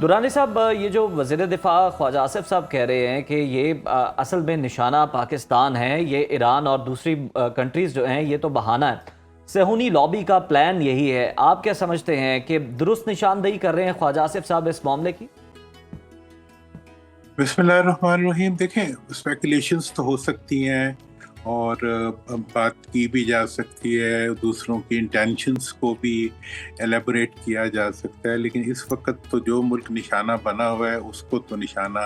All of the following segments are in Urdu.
درانی صاحب، یہ جو وزیر دفاع خواجہ آصف صاحب کہہ رہے ہیں کہ یہ اصل میں نشانہ پاکستان ہے، یہ ایران اور دوسری کنٹریز جو ہیں یہ تو بہانہ ہے، صہیونی لابی کا پلان یہی ہے۔ آپ کیا سمجھتے ہیں کہ درست نشاندہی کر رہے ہیں خواجہ آصف صاحب اس معاملے کی؟ بسم اللہ الرحمن الرحیم۔ دیکھیں، اسپیکولیشنز تو ہو سکتی ہیں اور بات کی بھی جا سکتی ہے، دوسروں کی انٹینشنز کو بھی ایلیبوریٹ کیا جا سکتا ہے، لیکن اس وقت تو جو ملک نشانہ بنا ہوا ہے اس کو تو نشانہ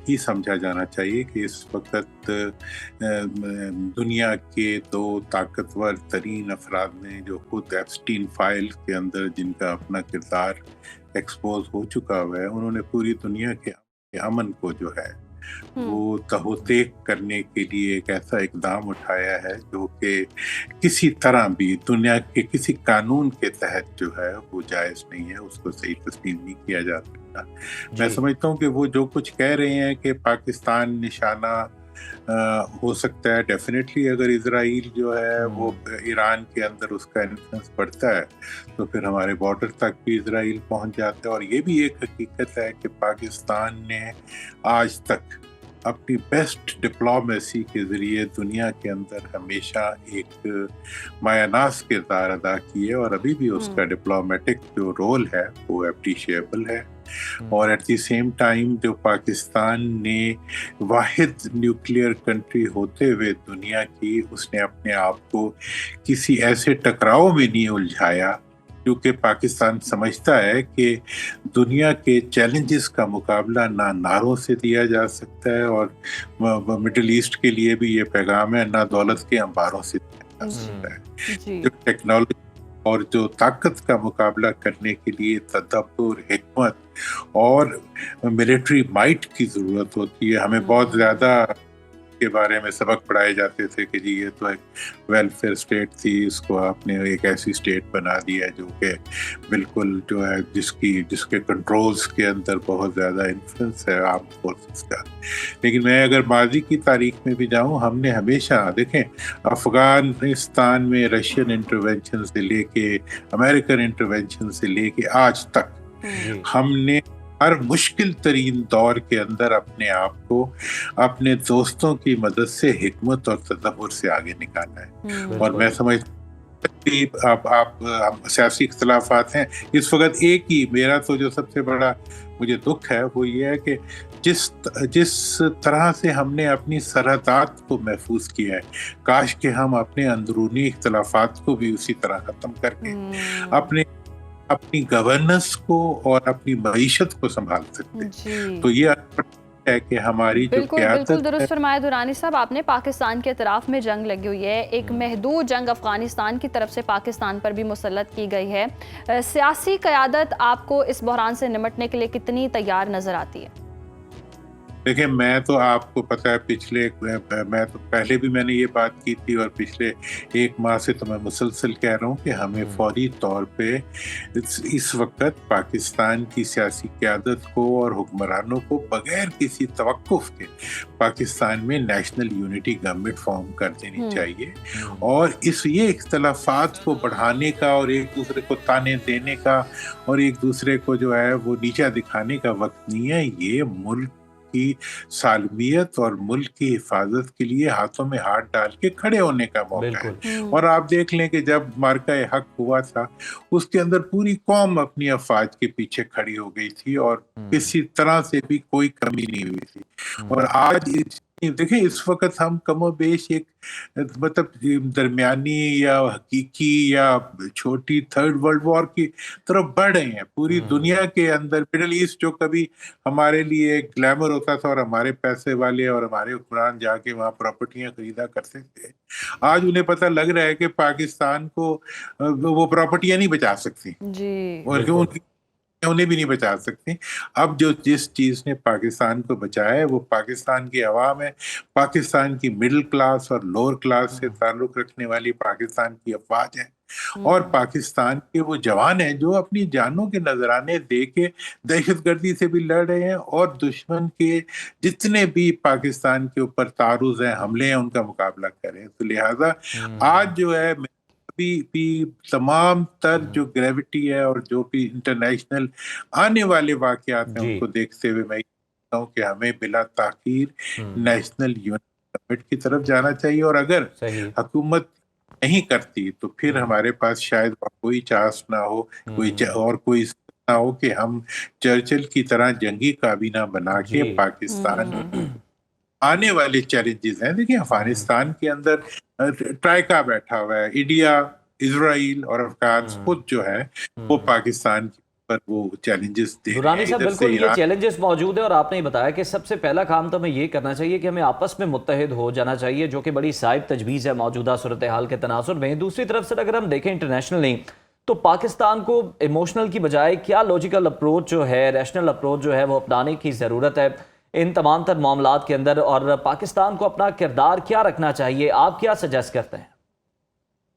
ہی سمجھا جانا چاہیے کہ اس وقت دنیا کے دو طاقتور ترین افراد نے جو خود ایپسٹین فائل کے اندر جن کا اپنا کردار ایکسپوز ہو چکا ہوا ہے، انہوں نے پوری دنیا کے امن کو جو ہے وہ تہوتیق کرنے کے لیے ایک ایسا اقدام اٹھایا ہے جو کہ کسی طرح بھی دنیا کے کسی قانون کے تحت جو ہے وہ جائز نہیں ہے، اس کو صحیح تسلیم نہیں کیا جا سکتا۔ میں سمجھتا ہوں کہ وہ جو کچھ کہہ رہے ہیں کہ پاکستان نشانہ ہو سکتا ہے، ڈیفینیٹلی اگر اسرائیل جو ہے وہ ایران کے اندر اس کا انفلوئنس بڑھتا ہے تو پھر ہمارے بارڈر تک بھی اسرائیل پہنچ جاتا ہے، اور یہ بھی ایک حقیقت ہے کہ پاکستان نے آج تک اپنی بیسٹ ڈپلومیسی کے ذریعے دنیا کے اندر ہمیشہ ایک مایہ ناز کردار ادا کیے، اور ابھی بھی اس کا ڈپلومیٹک جو رول ہے وہ اپریشیبل ہے۔ اور ایٹ دی سیم ٹائم جو پاکستان نے واحد نیوکلیئر کنٹری ہوتے ہوئے دنیا کی، اس نے اپنے آپ کو کسی ایسے ٹکراؤ میں نہیں الجھایا، کیونکہ پاکستان سمجھتا ہے کہ دنیا کے چیلنجز کا مقابلہ نہ نعروں سے دیا جا سکتا ہے، اور مڈل ایسٹ کے لیے بھی یہ پیغام ہے، نہ دولت کے انباروں سے دیا جا سکتا ہے۔ جو ٹیکنالوجی اور جو طاقت کا مقابلہ کرنے کے لیے تدبر، حکمت اور ملٹری مائٹ کی ضرورت ہوتی ہے۔ ہمیں بہت زیادہ کے بارے میں سبق پڑھائے جاتے تھے کہ جی یہ تو ایک ویلفیئر اسٹیٹ تھی، اس کو آپ نے ایک ایسی اسٹیٹ بنا دیا جو کہ بالکل جو ہے جس کے کنٹرولز کے اندر بہت زیادہ انفلوئنس ہے آرم فورسز کا۔ لیکن میں اگر ماضی کی تاریخ میں بھی جاؤں، ہم نے ہمیشہ دیکھیں افغانستان میں رشین انٹروینشن سے لے کے امریکن انٹروینشن سے لے کے آج تک ہم نے ہر مشکل ترین دور کے اندر اپنے آپ کو اپنے دوستوں کی مدد سے حکمت اور تدبر سے آگے نکالا ہے۔ اور میں سمجھتا آپ سیاسی اختلافات ہیں اس وقت، ایک ہی میرا تو جو سب سے بڑا مجھے دکھ ہے وہ یہ ہے کہ جس طرح سے ہم نے اپنی سرحدات کو محفوظ کیا ہے، کاش کہ ہم اپنے اندرونی اختلافات کو بھی اسی طرح ختم کر کے اپنی گورننس کو اور اپنی معیشت کو سنبھال سکتے۔ تو یہ ہے کہ ہماری جو قیادت بالکل درست فرمایا دورانی صاحب آپ نے۔ پاکستان کے اطراف میں جنگ لگی ہوئی ہے، ایک محدود جنگ افغانستان کی طرف سے پاکستان پر بھی مسلط کی گئی ہے۔ سیاسی قیادت آپ کو اس بحران سے نمٹنے کے لیے کتنی تیار نظر آتی ہے؟ دیکھیں، میں تو آپ کو پتہ ہے پہلے بھی میں نے یہ بات کی تھی، اور پچھلے ایک ماہ سے تو میں مسلسل کہہ رہا ہوں کہ ہمیں فوری طور پہ اس وقت پاکستان کی سیاسی قیادت کو اور حکمرانوں کو بغیر کسی توقف کے پاکستان میں نیشنل یونٹی گورنمنٹ فارم کر دینی چاہیے، اور یہ اختلافات کو بڑھانے کا اور ایک دوسرے کو تانے دینے کا اور ایک دوسرے کو جو ہے وہ نیچا دکھانے کا وقت نہیں ہے۔ یہ ملک کی سالمیت اور ملک کی حفاظت کے لیے ہاتھوں میں ہاتھ ڈال کے کھڑے ہونے کا موقع ہے۔ اور آپ دیکھ لیں کہ جب مارکہ حق ہوا تھا، اس کے اندر پوری قوم اپنی افواج کے پیچھے کھڑی ہو گئی تھی، اور کسی طرح سے بھی کوئی کمی نہیں ہوئی تھی۔ اور آج دیکھیں، اس وقت ہم کم و بیش ایک مطلب درمیانی یا حقیقی یا چھوٹی تھرڈ ورلڈ وار کی طرف بڑھ رہے ہیں۔ پوری دنیا کے اندر مڈل ایسٹ جو کبھی ہمارے لیے ایک گلیمر ہوتا تھا اور ہمارے پیسے والے اور ہمارے حکمران جا کے وہاں پراپرٹیاں خریدا کرتے تھے، آج انہیں پتہ لگ رہا ہے کہ پاکستان کو وہ پراپرٹیاں نہیں بچا سکتی، اور انہیں بھی نہیں بچا سکتے۔ اب جس چیز نے پاکستان کو بچایا ہے وہ پاکستان کی عوام ہے، پاکستان کی مڈل کلاس اور لوور کلاس سے تعلق رکھنے والی پاکستان کی افواج ہے، اور پاکستان کے وہ جوان ہیں جو اپنی جانوں کے نذرانے دے کے دہشت گردی سے بھی لڑ رہے ہیں، اور دشمن کے جتنے بھی پاکستان کے اوپر تعرض ہیں، حملے ہیں، ان کا مقابلہ کر رہے ہیں۔ تو لہٰذا آج جو ہے بھی تمام تر جو گریوٹی ہے اور جو بھی انٹرنیشنل آنے والے واقعات ہیں ان کو دیکھتے ہوئے میں کہتا ہوں کہ ہمیں بلا تاخیر نیشنل یونٹ سمٹ کی طرف جانا چاہیے، اور اگر حکومت نہیں کرتی تو پھر ہمارے پاس شاید کوئی چانس نہ ہو، کوئی نہ ہو کہ ہم چرچل کی طرح جنگی کابینہ بنا کے پاکستان آنے والے چیلنجز ہیں. دیکھیں افغانستان کے اندر ٹرائیکا بیٹھا ہوا ہے، انڈیا، اسرائیل اور افغان خود جو ہے وہ پاکستان پر وہ چیلنجز دے رہے درانی ہیں. صاحب ادھر سے بالکل یہ ایران چیلنجز موجود ہے، اور آپ نے بتایا کہ سب سے پہلا کام تو ہمیں یہ کرنا چاہیے کہ ہمیں آپس میں متحد ہو جانا چاہیے، جو کہ بڑی صائب تجویز ہے موجودہ صورتحال کے تناظر میں. دوسری طرف سے اگر ہم دیکھیں انٹرنیشنلی تو پاکستان کو ایموشنل کی بجائے کیا لاجیکل اپروچ جو ہے، ریشنل اپروچ جو ہے وہ اپنانے کی ضرورت ہے ان تمام تر معاملات کے اندر، اور پاکستان کو اپنا کردار کیا رکھنا چاہیے؟ آپ کیا سجیسٹ کرتے ہیں؟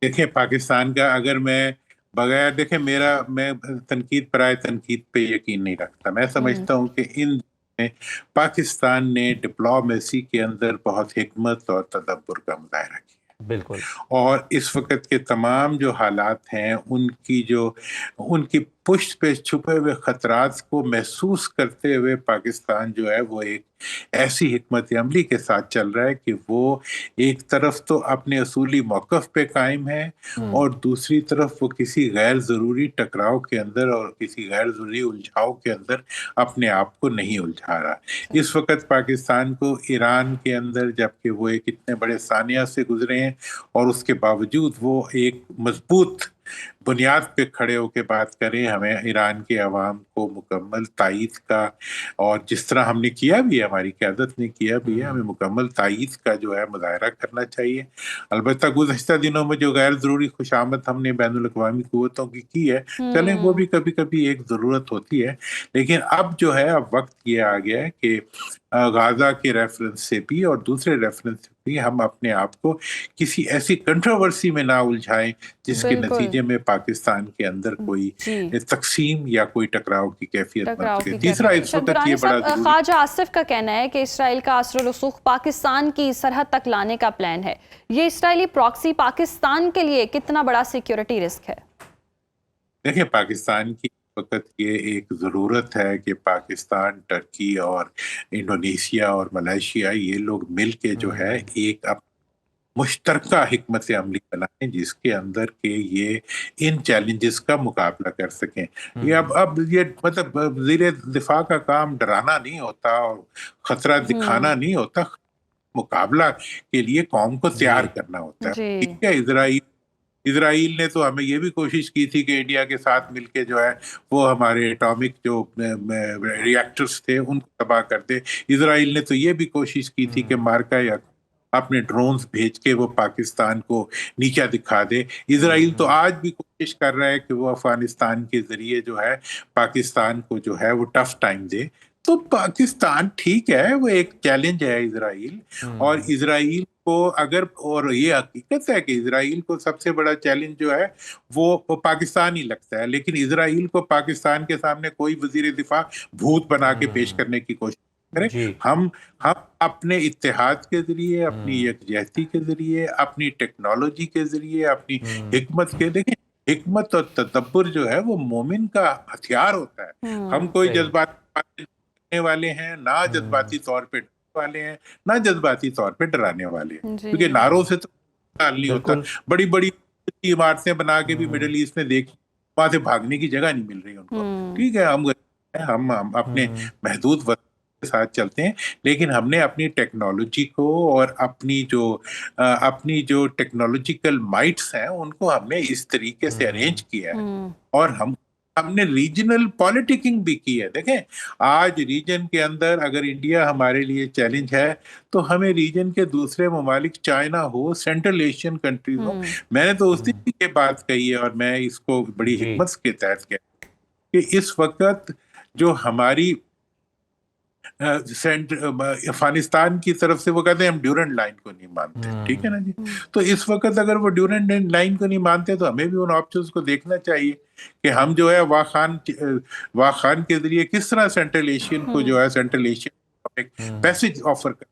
دیکھیں پاکستان کا اگر میں بغیر دیکھیں میں تنقید برائے تنقید پہ یقین نہیں رکھتا. میں سمجھتا ہوں کہ ان میں پاکستان نے ڈپلومیسی کے اندر بہت حکمت اور تدبر کا مظاہرہ کیا، بالکل. اور اس وقت کے تمام جو حالات ہیں ان کی پشت پہ چھپے ہوئے خطرات کو محسوس کرتے ہوئے پاکستان جو ہے وہ ایک ایسی حکمت عملی کے ساتھ چل رہا ہے کہ وہ ایک طرف تو اپنے اصولی موقف پہ قائم ہے اور دوسری طرف وہ کسی غیر ضروری ٹکراؤ کے اندر اور کسی غیر ضروری الجھاؤ کے اندر اپنے آپ کو نہیں الجھا رہا. اس وقت پاکستان کو ایران کے اندر، جبکہ وہ ایک اتنے بڑے سانحہ سے گزرے ہیں اور اس کے باوجود وہ ایک مضبوط بنیاد پہ کھڑے ہو کے بات کریں، ہمیں ایران کے عوام کو مکمل تائید کا، اور جس طرح ہم نے کیا بھی ہے، ہماری قیادت نے کیا بھی ہے، ہمیں مکمل تائید کا جو ہے مظاہرہ کرنا چاہیے. البتہ گزشتہ دنوں میں جو غیر ضروری خوشامد ہم نے بین الاقوامی قوتوں کی ہے، چلیں وہ بھی کبھی کبھی ایک ضرورت ہوتی ہے، لیکن اب جو ہے اب وقت یہ آ گیا ہے کہ غازہ کے ریفرنس سے بھی اور دوسرے ریفرنس سے بھی ہم اپنے آپ کو کسی ایسی کنٹروورسی میں نہ الجھائیں جس کے نتیجے میں پاکستان کے اندر کوئی تقسیم یا کوئی ٹکراؤ کی کیفیت بن سکے. تیسرا اس وقت یہ بڑا ضروری، خواجہ آصف کا کہنا ہے کہ اسرائیل کا اثر و رسوخ پاکستان کی سرحد تک لانے کا پلان ہے. یہ اسرائیلی پراکسی پاکستان کے لیے کتنا بڑا سیکیورٹی رسک ہے؟ دیکھیں پاکستان کی وقت یہ ایک ضرورت ہے کہ پاکستان، ترکی اور انڈونیشیا اور ملائیشیا یہ لوگ مل کے جو ہے ایک مشترکہ حکمت عملی بنائیں جس کے اندر کہ یہ ان چیلنجز کا مقابلہ کر سکیں. یہ اب یہ مطلب وزیر دفاع کا کام ڈرانا نہیں ہوتا اور خطرہ دکھانا نہیں ہوتا، مقابلہ کے لیے قوم کو تیار کرنا ہوتا ہے. ٹھیک ہے، اسرائیل نے تو ہمیں یہ بھی کوشش کی تھی کہ انڈیا کے ساتھ مل کے جو ہے وہ ہمارے اٹامک جو ری ایکٹرز تھے ان کو تباہ کر دے. اسرائیل نے تو یہ بھی کوشش کی تھی کہ مارکا یا اپنے ڈرونز بھیج کے وہ پاکستان کو نیچا دکھا دے. اسرائیل تو آج بھی کوشش کر رہا ہے کہ وہ افغانستان کے ذریعے جو ہے پاکستان کو جو ہے وہ ٹف ٹائم دے. تو پاکستان ٹھیک ہے، وہ ایک چیلنج ہے اسرائیل، اور اسرائیل کو اگر، اور یہ حقیقت ہے کہ اسرائیل کو سب سے بڑا چیلنج جو ہے وہ پاکستان ہی لگتا ہے، لیکن اسرائیل کو پاکستان کے سامنے کوئی وزیر دفاع بھوت بنا کے پیش کرنے کی کوشش کریں. ہم اپنے اتحاد کے ذریعے، اپنی یکجہتی کے ذریعے، اپنی ٹیکنالوجی کے ذریعے، اپنی حکمت کے، دیکھیں حکمت اور تدبر جو ہے وہ مومن کا ہتھیار ہوتا ہے. ہم کوئی جذباتی والے ہیں نہ جذباتی طور پہ والے ہیں، نہ جذباتی طور پہ ڈرانے والے ہیں، کیونکہ نعروں سے تو حال نہیں ہوتا. بڑی بڑی عمارتیں بنا کے بھی مڈل ایسٹ میں دیکھ، وہاں سے بھاگنے کی جگہ نہیں مل رہی ان کو. ٹھیک ہے، ہم اپنے محدود وقت کے ساتھ چلتے ہیں، لیکن ہم نے اپنی ٹیکنالوجی کو اور اپنی جو ٹیکنالوجیکل مائٹس ہیں ان کو ہم نے اس طریقے سے ارینج کیا ہے، اور ہم نے ریجنل پالیٹکنگ بھی کی ہے. دیکھیں آج ریجن کے اندر اگر انڈیا ہمارے لیے چیلنج ہے تو ہمیں ریجن کے دوسرے ممالک، China who, central Asian countries who, میں نے تو اس دن کی یہ بات کہی ہے اور میں اس کو بڑی حکمت کے تحت کہا کہ اس وقت جو ہماری افغانستان کی طرف سے وہ کہتے ہیں ہم ڈیورنٹ لائن کو نہیں مانتے. ٹھیک ہے نا جی، تو اس وقت اگر وہ ڈیورنٹ لائن کو نہیں مانتے تو ہمیں بھی ان آپشنز کو دیکھنا چاہیے کہ ہم جو ہے واخان کے ذریعے کس طرح سینٹرل ایشین کو جو ہے سینٹرل ایشین ایک پیسج آفر کریں.